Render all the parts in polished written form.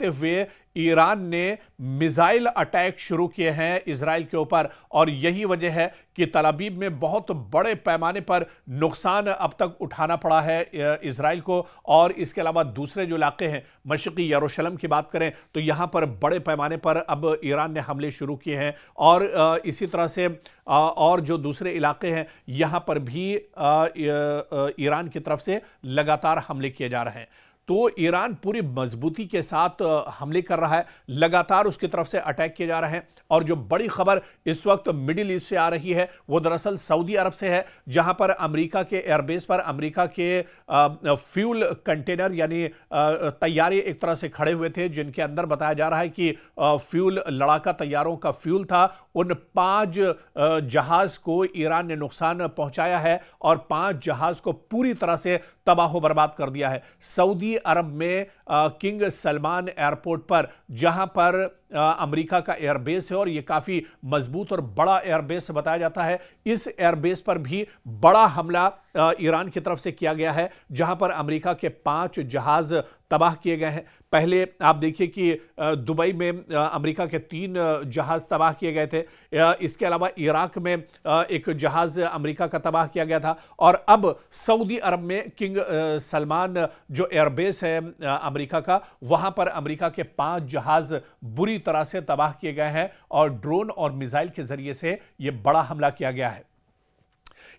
देखते हुए ईरान ने मिसाइल अटैक शुरू किए हैं इजराइल के ऊपर, और यही वजह है कि तल अवीव में बहुत बड़े पैमाने पर नुकसान अब तक उठाना पड़ा है इजराइल को। और इसके अलावा दूसरे जो इलाके हैं, मशरक़ी यरूशलेम की बात करें तो यहां पर बड़े पैमाने पर अब ईरान ने हमले शुरू किए हैं, और इसी तरह से और जो दूसरे इलाके हैं यहां पर भी ईरान की तरफ से लगातार हमले किए जा रहे हैं। तो ईरान पूरी मजबूती के साथ हमले कर रहा है, लगातार उसकी तरफ से अटैक किए जा रहे हैं। और जो बड़ी खबर इस वक्त मिडिल ईस्ट से आ रही है वो दरअसल सऊदी अरब से है, जहां पर अमेरिका के एयरबेस पर अमेरिका के फ्यूल कंटेनर यानी तैयारे एक तरह से खड़े हुए थे, जिनके अंदर बताया जा रहा है कि फ्यूल लड़ाका तैयारों का फ्यूल था। उन 5 जहाज को ईरान ने नुकसान पहुंचाया है और 5 जहाज को पूरी तरह से तबाह बर्बाद कर दिया है। सऊदी अरब में किंग सलमान एयरपोर्ट पर, जहां पर अमेरिका का एयरबेस है और यह काफी मजबूत और बड़ा एयरबेस बताया जाता है, इस एयरबेस पर भी बड़ा हमला ईरान की तरफ से किया गया है, जहां पर अमेरिका के 5 जहाज तबाह किए गए हैं। पहले आप देखिए कि दुबई में अमेरिका के 3 जहाज तबाह किए गए थे। इसके अलावा इराक में एक जहाज अमेरिका का तबाह किया गया था, और अब सऊदी अरब में किंग सलमान जो एयरबेस है अमेरिका का, वहां पर अमेरिका के 5 जहाज बुरी तरह से तबाह किए गए हैं और ड्रोन और मिसाइल के जरिए से यह बड़ा हमला किया गया है।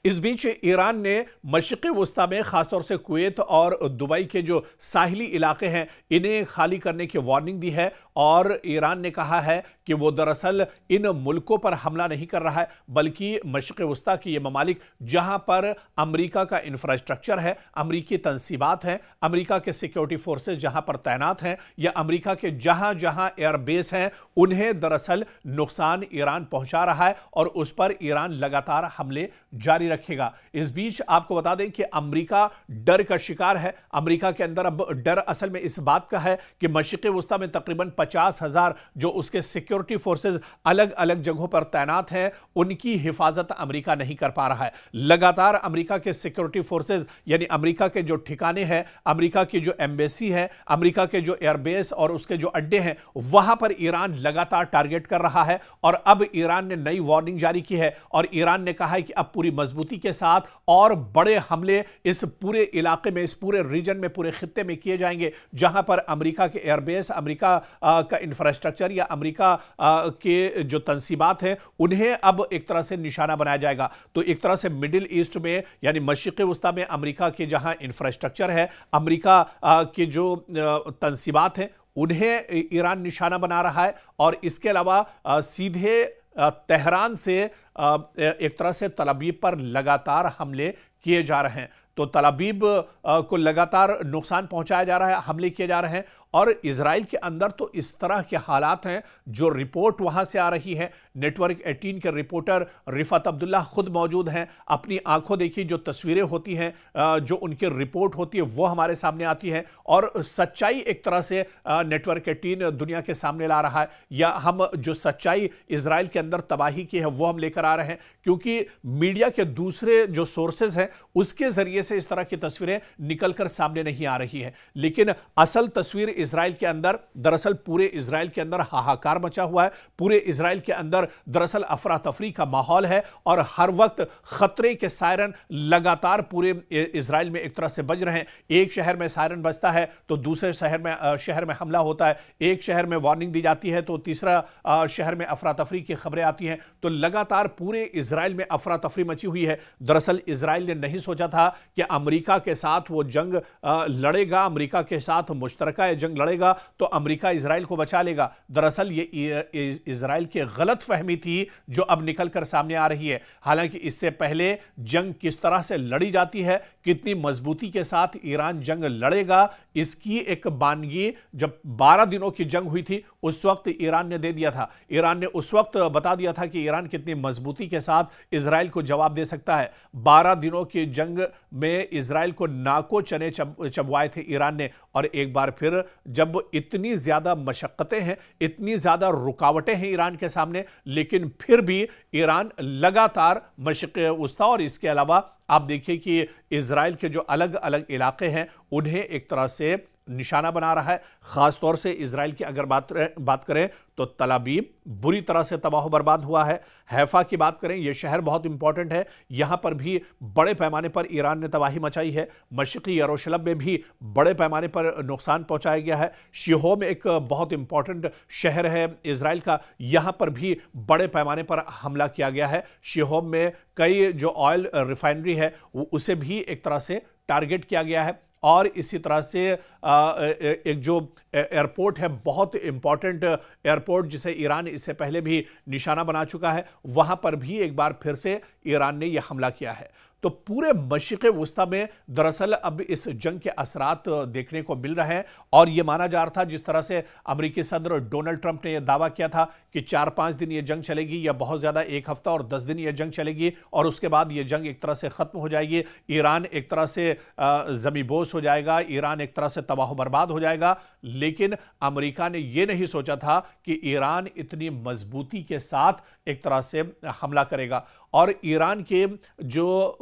इस बीच ईरान ने मशरिक़ वस्ता में खासतौर से कुवैत और दुबई के जो साहिली इलाके हैं इन्हें खाली करने की वार्निंग दी है, और ईरान ने कहा है कि वो दरअसल इन मुल्कों पर हमला नहीं कर रहा है, बल्कि मशरिक़ वस्ता के ये ममालिक जहां पर अमेरिका का इंफ्रास्ट्रक्चर है, अमेरिकी तंसीबात हैं, अमेरिका के सिक्योरिटी फोर्सेस जहां पर तैनात हैं, या अमेरिका के जहां जहां एयरबेस हैं, उन्हें दरअसल नुकसान ईरान पहुंचा रहा है और उस पर ईरान लगातार हमले जारी रखेगा। इस बीच आपको बता दें कि अमेरिका डर का शिकार है। अमेरिका के अंदर अब डर असल में इस बात का है कि मशरिक़ वस्ता में तकरीबन 50,000 जो उसके सिक्योरिटी फोर्सेस अलग अलग जगहों पर तैनात हैं, उनकी हिफाजत अमेरिका नहीं कर पा रहा है। लगातार अमेरिका के सिक्योरिटी फोर्सेस यानी अमेरिका के जो ठिकाने हैं, अमेरिका की जो एम्बेसी है, अमेरिका के जो एयरबेस और उसके जो अड्डे हैं, वहां पर ईरान लगातार टारगेट कर रहा है। और अब ईरान ने नई वार्निंग जारी की है और ईरान ने कहा है कि अब पूरी मजबूती के साथ और बड़े हमले इस पूरे इलाके में, इस पूरे रीजन में, पूरे खित्ते में किए जाएंगे, जहां पर अमेरिका के एयरबेस, अमेरिका का इंफ्रास्ट्रक्चर या अमेरिका के जो तंसीबात हैं उन्हें अब एक तरह से निशाना बनाया जाएगा। तो एक तरह से मिडिल ईस्ट में यानी मशरिक़ वस्ता में अमेरिका के जहां इंफ्रास्ट्रक्चर है, अमेरिका के जो तंसीबात हैं, उन्हें ईरान निशाना बना रहा है। और इसके अलावा सीधे तेहरान से एक तरह से तल अवीव पर लगातार हमले किए जा रहे हैं। तो तल अवीव को लगातार नुकसान पहुंचाया जा रहा है, हमले किए जा रहे हैं। और इजराइल के अंदर तो इस तरह के हालात हैं, जो रिपोर्ट वहां से आ रही है, नेटवर्क 18 के रिपोर्टर रिफत अब्दुल्ला खुद मौजूद हैं, अपनी आंखों देखी जो तस्वीरें होती हैं, जो उनकी रिपोर्ट होती है वो हमारे सामने आती है, और सच्चाई एक तरह से नेटवर्क 18 दुनिया के सामने ला रहा है, या हम जो सच्चाई इजराइल के अंदर तबाही की है वो हम लेकर आ रहे हैं, क्योंकि मीडिया के दूसरे जो सोर्सेज हैं उसके जरिए से इस तरह की तस्वीरें निकलकर सामने नहीं आ रही है। लेकिन असल तस्वीर इजराइल के अंदर, दरअसल पूरे इजराइल के अंदर हाहाकार मचा हुआ है, पूरे इजराइल के अंदर दरअसल अफरा तफरी का माहौल है, और हर वक्त खतरे के सायरन लगातार पूरे इजराइल में एक तरह से बज रहे हैं। एक शहर में सायरन बजता है तो दूसरे शहर में हमला होता है, एक शहर में वार्निंग दी जाती है तो तीसरा शहर में अफरा तफरी की खबरें आती हैं। तो लगातार पूरे इजराइल में अफरा तफरी मची हुई है। दरअसल इजराइल ने नहीं सोचा था कि अमेरिका के साथ वो जंग लड़ेगा, अमेरिका के साथ मुश्तरका जंग लड़ेगा तो अमेरिका इजराइल को बचा लेगा। दरअसल ये इजराइल की गलत फहमी थी जो अब निकलकर सामने आ रही है। हालांकि इससे पहले जंग किस तरह से लड़ी जाती है, कितनी मजबूती के साथ ईरान जंग लड़ेगा, इसकी एक बानगी जब 12 दिनों की जंग हुई थी उस वक्त ईरान ने दे दिया था। ईरान ने उस वक्त बता दिया था कि ईरान कितनी मजबूती के साथ इजराइल को जवाब दे सकता है। 12 दिनों की जंग में इजराइल को नाको चने चबवाए थे ईरान ने, और एक बार फिर जब इतनी ज्यादा मशक्कतें हैं, इतनी ज्यादा रुकावटें हैं ईरान के सामने, लेकिन फिर भी ईरान लगातार मशरिक़ वस्ता और इसके अलावा आप देखिए कि इजराइल के जो अलग अलग इलाके हैं उन्हें एक तरह से निशाना बना रहा है। खासतौर से इजराइल की अगर बात करें तो तल अवीव बुरी तरह से तबाह बर्बाद हुआ है। हैफा की बात करें, यह शहर बहुत इंपॉर्टेंट है, यहां पर भी बड़े पैमाने पर ईरान ने तबाही मचाई है। मशरिकी यरूशलेम में भी बड़े पैमाने पर नुकसान पहुंचाया गया है। शिहोम एक बहुत इंपॉर्टेंट शहर है इजराइल का, यहां पर भी बड़े पैमाने पर हमला किया गया है। शिहोम में कई जो ऑयल रिफाइनरी है उसे भी एक तरह से टारगेट किया गया है। और इसी तरह से एक जो एयरपोर्ट है, बहुत इंपॉर्टेंट एयरपोर्ट जिसे ईरान इससे पहले भी निशाना बना चुका है, वहां पर भी एक बार फिर से ईरान ने यह हमला किया है। तो पूरे मशरिक़ वुस्ता में दरअसल अब इस जंग के असरात देखने को मिल रहे हैं। और यह माना जा रहा था, जिस तरह से अमेरिकी सदर डोनाल्ड ट्रंप ने यह दावा किया था कि 4-5 दिन यह जंग चलेगी, या बहुत ज्यादा 1 हफ्ता और 10 दिन यह जंग चलेगी, और उसके बाद यह जंग एक तरह से खत्म हो जाएगी, ईरान एक तरह से ज़मीबोस हो जाएगा, ईरान एक तरह से तबाह बर्बाद हो जाएगा। लेकिन अमेरिका ने यह नहीं सोचा था कि ईरान इतनी मजबूती के साथ एक तरह से हमला करेगा। और ईरान के जो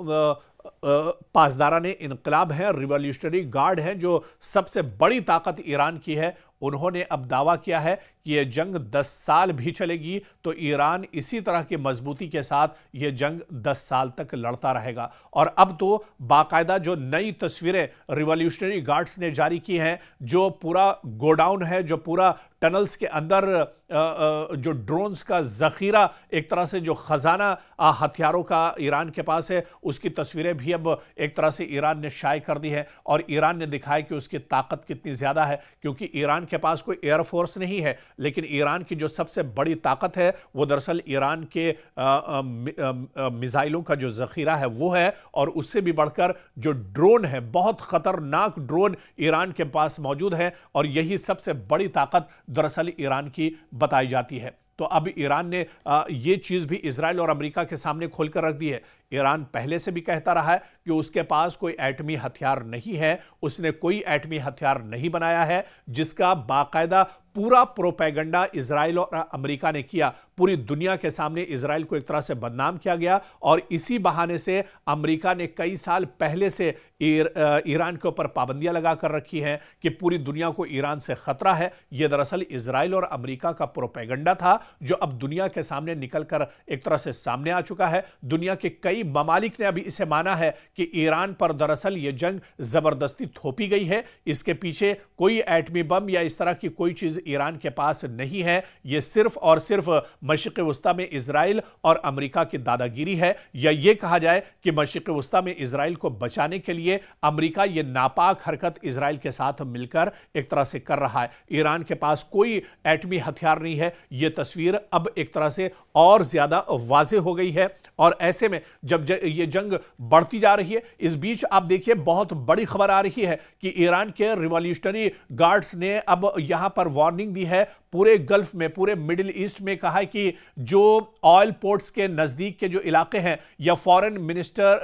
पासदाराने इनकलाब है, रिवॉल्यूशनरी गार्ड है, जो सबसे बड़ी ताकत ईरान की है, उन्होंने अब दावा किया है कि यह जंग 10 साल भी चलेगी तो ईरान इसी तरह की मजबूती के साथ यह जंग 10 साल तक लड़ता रहेगा। और अब तो बाकायदा जो नई तस्वीरें रिवॉल्यूशनरी गार्ड्स ने जारी की हैं, जो पूरा गोडाउन है, जो पूरा टनल्स के अंदर जो ड्रोन्स का जखीरा, एक तरह से जो खजाना हथियारों का ईरान के पास है, उसकी तस्वीरें भी अब एक तरह से ईरान ने शाये कर दी है। और ईरान ने दिखाया कि उसकी ताकत कितनी ज्यादा है, क्योंकि ईरान के पास कोई एयरफोर्स नहीं है, लेकिन ईरान की जो सबसे बड़ी ताकत है वो दरअसल ईरान के मिसाइलों का जो जखीरा है वो है। और उससे भी बढ़कर जो ड्रोन है, बहुत खतरनाक ड्रोन ईरान के पास मौजूद है, और यही सबसे बड़ी ताकत दरअसल ईरान की बताई जाती है। तो अब ईरान ने ये चीज भी इजराइल और अमेरिका के सामने खोलकर रख दी है। ईरान पहले से भी कहता रहा है कि उसके पास कोई एटमी हथियार नहीं है, उसने कोई एटमी हथियार नहीं बनाया है, जिसका बाकायदा पूरा प्रोपेगेंडा इजराइल और अमेरिका ने किया। पूरी दुनिया के सामने इजराइल को एक तरह से बदनाम किया गया, और इसी बहाने से अमेरिका ने कई साल पहले से ईरान के ऊपर पाबंदियां लगाकर रखी हैं कि पूरी दुनिया को ईरान से खतरा है। यह दरअसल इजराइल और अमेरिका का प्रोपेगेंडा था, जो अब दुनिया के सामने निकलकर एक तरह से सामने आ चुका है। दुनिया के कई ममालिक ने अभी इसे माना है कि ईरान पर दरअसल यह जंग जबरदस्ती थोपी गई है, इसके पीछे कोई एटमी बम या इस तरह की कोई चीज ईरान के पास नहीं है। यह सिर्फ और सिर्फ मशरिक़ वुस्ता में इजराइल और अमेरिका की दादागिरी है, या यह कहा जाए कि मशरिक़ वुस्ता में इजराइल को बचाने के लिए अमेरिका यह नापाक हरकत इजराइल के साथ मिलकर एक तरह से कर रहा है। ईरान के पास कोई एटमी हथियार नहीं है, यह तस्वीर अब एक तरह से और ज्यादा वाज़ेह हो गई है। और ऐसे में जब यह जंग बढ़ती जा रही है, इस बीच आप देखिए बहुत बड़ी खबर आ रही है कि ईरान के रिवॉल्यूशनरी गार्ड्स ने अब यहां पर वार्निंग दी है पूरे गल्फ में, पूरे मिडिल ईस्ट में। कहा है कि जो ऑयल पोर्ट्स के नजदीक के जो इलाके हैं, या फॉरेन मिनिस्टर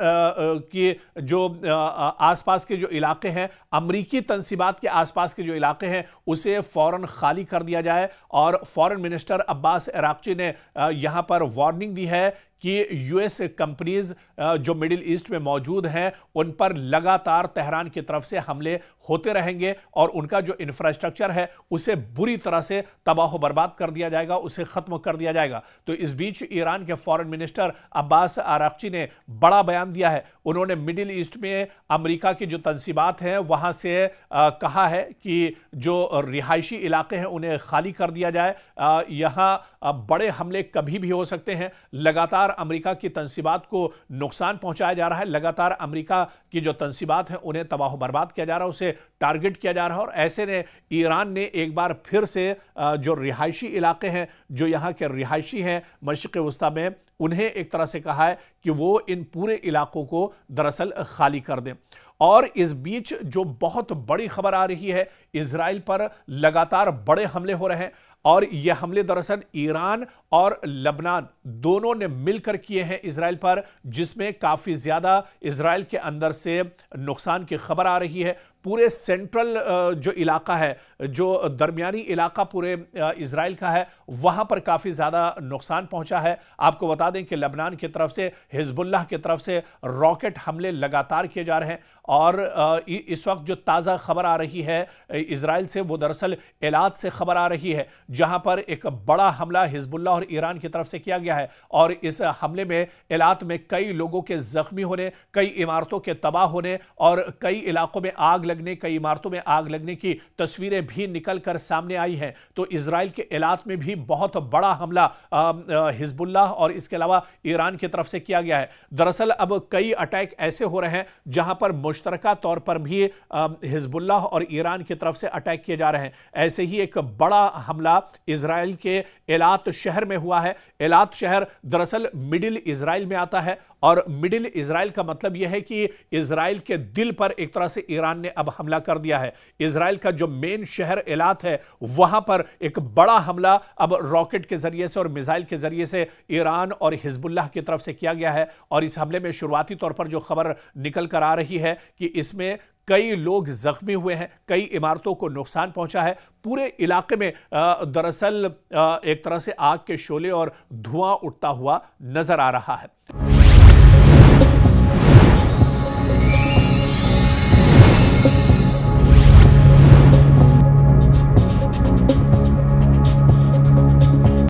के जो आसपास के जो इलाके हैं, अमरीकी तंसीबात के आसपास के जो इलाके हैं, उसे फौरन खाली कर दिया जाए। और फॉरेन मिनिस्टर अब्बास अराक्ची ने यहां पर वार्निंग दी है कि यूएस कंपनीज जो मिडिल ईस्ट में मौजूद हैं, उन पर लगातार तेहरान की तरफ से हमले होते रहेंगे, और उनका जो इंफ्रास्ट्रक्चर है उसे बुरी तरह से तबाह बर्बाद कर दिया जाएगा, उसे खत्म कर दिया जाएगा। तो इस बीच ईरान के फॉरेन मिनिस्टर अब्बास अराक्ची ने बड़ा बयान दिया है। उन्होंने मिडिल ईस्ट में अमेरिका की जो तंसीबात हैं वहां से कहा है कि जो रिहायशी इलाके हैं उन्हें खाली कर दिया जाए। यहां बड़े हमले कभी भी हो सकते हैं। लगातार अमेरिका की तंसीबात को नुकसान पहुंचाया जा रहा है, लगातार अमेरिका की जो तंसीबात हैं उन्हें तबाह बर्बाद किया जा रहा है, उसे टारगेट किया जा रहा है। और ऐसे में ईरान ने एक बार फिर से जो रिहायशी इलाके हैं, जो यहां के रिहायशी हैं मशरिक़ वुस्ता में, उन्हें एक तरह से कहा है कि वो इन पूरे इलाकों को दरअसल खाली कर दें। और इस बीच जो बहुत बड़ी खबर आ रही है, इजराइल पर लगातार बड़े हमले हो रहे हैं और ये हमले दरअसल ईरान और लेबनान दोनों ने मिलकर किए हैं इजराइल पर, जिसमें काफी ज्यादा इजराइल के अंदर से नुकसान की खबर आ रही है। पूरे सेंट्रल जो इलाका है, जो दरमियानी इलाका पूरे इजराइल का है, वहां पर काफी ज्यादा नुकसान पहुंचा है। आपको बता दें कि लेबनान की तरफ से, हिजबुल्लाह की तरफ से रॉकेट हमले लगातार किए जा रहे हैं और इस वक्त जो ताज़ा खबर आ रही है इजराइल से, वो दरअसल एलात से खबर आ रही है, जहां पर एक बड़ा हमला हिजबुल्लाह और ईरान की तरफ से किया गया है और इस हमले में एलात में कई लोगों के जख्मी होने, कई इमारतों के तबाह होने और कई इलाकों में आग लगने, कई इमारतों में आग लगने की तस्वीरें भी निकल कर सामने आई हैं। तो इजराइल के एलात में भी बहुत बड़ा हमला हिजबुल्लाह और इसके अलावा ईरान की तरफ से किया गया है। दरअसल अब कई अटैक ऐसे हो रहे हैं जहां पर मुश्तरका तौर पर भी हिजबुल्लाह और ईरान की तरफ से अटैक किए जा रहे हैं। ऐसे ही एक बड़ा हमला इजराइल के एलात शहर में हुआ है। एलात शहर दरअसल मिडिल इजराइल में आता है और मिडिल इजराइल का मतलब यह है कि इजराइल के दिल पर एक तरह से ईरान ने अब हमला कर दिया है। इजराइल का जो मेन शहर एलात है, वहां पर एक बड़ा हमला अब रॉकेट के जरिए से और मिसाइल के जरिए से ईरान और हिजबुल्लाह की तरफ से किया गया है। और इस हमले में शुरुआती तौर पर जो खबर निकल कर आ रही है कि इसमें कई लोग जख्मी हुए हैं, कई इमारतों को नुकसान पहुंचा है। पूरे इलाके में दरअसल एक तरह से आग के शोले और धुआं उठता हुआ नजर आ रहा है।